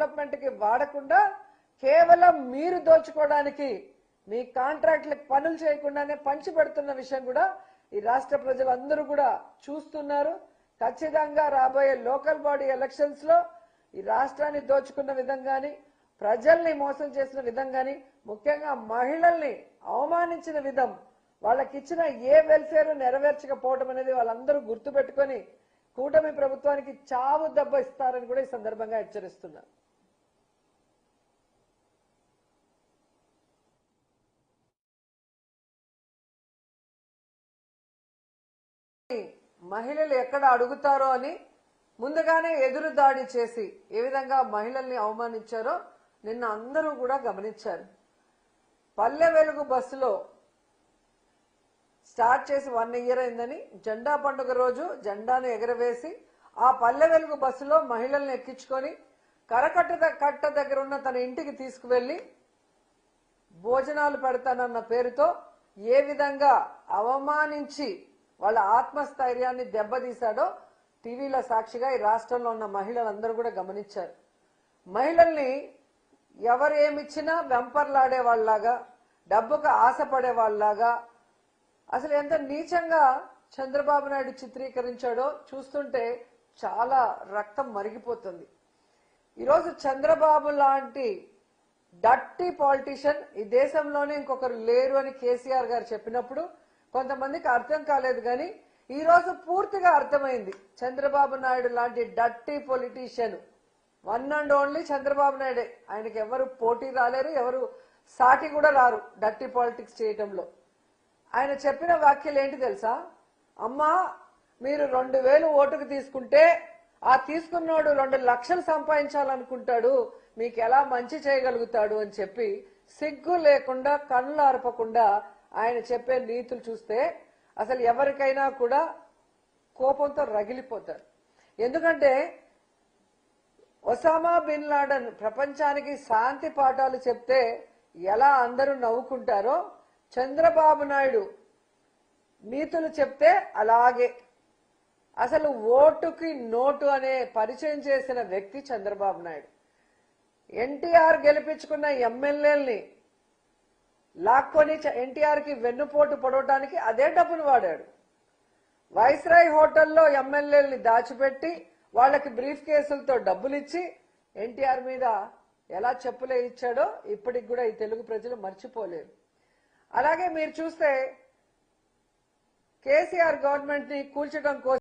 Development కి వాడకుండా కేవలం మీరు దోచుకోవడానికి మీ కాంట్రాక్ట్లకు పనులు చేయకుండానే పంచి పెడుతున్న విషయం కూడా ఈ రాష్ట్ర ప్రజలందరూ కూడా చూస్తున్నారు. ఖచ్చితంగా రాబోయే లోకల్ బాడీ ఎలక్షన్స్ లో ఈ రాష్ట్రాన్ని దోచుకున్న విధంగాని ప్రజల్ని మోసం చేసిన విధంగాని ముఖ్యంగా మహిళల్ని అవమానించిన విధం వాళ్ళకి ఇచ్చిన ఏ వెల్ఫేర్ నెరవేర్చకపోవడం అనేది వాళ్ళందరూ గుర్తుపెట్టుకొని కూటమి ప్రభుత్వానికి చావు దెబ్బ ఇస్తారని కూడా ఈ సందర్భంగా హెచ్చరిస్తున్నారు. మహిళలు ఎక్కడ అడుగుతారో అని ముందుగానే ఎదురు దాడి చేసి ఏ విధంగా మహిళల్ని అవమానించారో నిన్న అందరూ కూడా గమనించారు. పల్లె వెలుగు బస్సులో స్టార్ట్ చేసి 1 ఇయర్ అయిందని జెండా పండుగ రోజు జెండాను ఎగరవేసి ఆ పల్లె వెలుగు బస్సులో మహిళల్ని ఎక్కించుకొని కట్ట దగ్గర ఉన్న తన ఇంటికి తీసుకువెళ్లి భోజనాలు పెడతానన్న పేరుతో ఏ విధంగా అవమానించి వాళ్ళ ఆత్మస్థైర్యాన్ని దెబ్బతీశాడో టీవీల సాక్షిగా ఈ రాష్ట్రంలో ఉన్న మహిళలందరూ కూడా గమనించారు. మహిళల్ని ఎవరు ఏమిచ్చినా వెంపర్లాడే వాళ్ళలాగా డబ్బుకు ఆశపడే వాళ్ళలాగా అసలు ఎంత నీచంగా చంద్రబాబు నాయుడు చిత్రీకరించాడో చూస్తుంటే చాలా రక్తం మరిగిపోతుంది. ఈరోజు చంద్రబాబు లాంటి డట్టి పాలిటిషియన్ ఈ దేశంలోనే ఇంకొకరు లేరు అని కేసీఆర్ గారు చెప్పినప్పుడు కొంతమందికి అర్థం కాలేదు. కానీ ఈ రోజు పూర్తిగా అర్థమైంది. చంద్రబాబు నాయుడు లాంటి డట్టి politician one and only Chandrababu నాయుడే. ఆయనకి ఎవరు పోటీ రాలేరు, ఎవరు సాటి కూడా రారు డట్టి పాలిటిక్స్ చేయటంలో. ఆయన చెప్పిన వ్యాఖ్యలు ఏంటి తెలుసా? అమ్మా, మీరు 2000 ఓటుకు తీసుకుంటే ఆ తీసుకున్నోడు 2 లక్షలు సంపాదించాలనుకుంటాడు, మీకు ఎలా మంచి చేయగలుగుతాడు అని చెప్పి సిగ్గు లేకుండా కళ్ళు అరపకుండా ఆయన చెప్పే నీతులు చూస్తే అసలు ఎవరికైనా కూడా కోపంతో రగిలిపోతారు. ఎందుకంటే ఒసామా బిన్ లాడెన్ ప్రపంచానికి శాంతి పాఠాలు చెప్తే ఎలా అందరూ నవ్వుకుంటారో చంద్రబాబు నాయుడు నీతులు చెప్తే అలాగే. అసలు ఓటుకి నోటు అనే పరిచయం చేసిన వ్యక్తి చంద్రబాబు నాయుడు. ఎన్టీఆర్ గెలిపించుకున్న ఎమ్మెల్యేల్ని లాక్కొని ఎన్టీఆర్ కి వెన్నుపోటు పొడవడానికి అదే డబ్బును వాడాడు. వైస్రాయ్ హోటల్లో ఎమ్మెల్యేల్ని దాచిపెట్టి వాళ్ళకి బ్రీఫ్ కేసులతో డబ్బులు ఇచ్చి ఎన్టీఆర్ మీద ఎలా చెప్పులే ఇచ్చాడో ఇప్పటికి కూడా ఈ తెలుగు ప్రజలు మర్చిపోలేరు. అలాగే మీరు చూస్తే కేసీఆర్ గవర్నమెంట్ ని కూల్చడం కోసం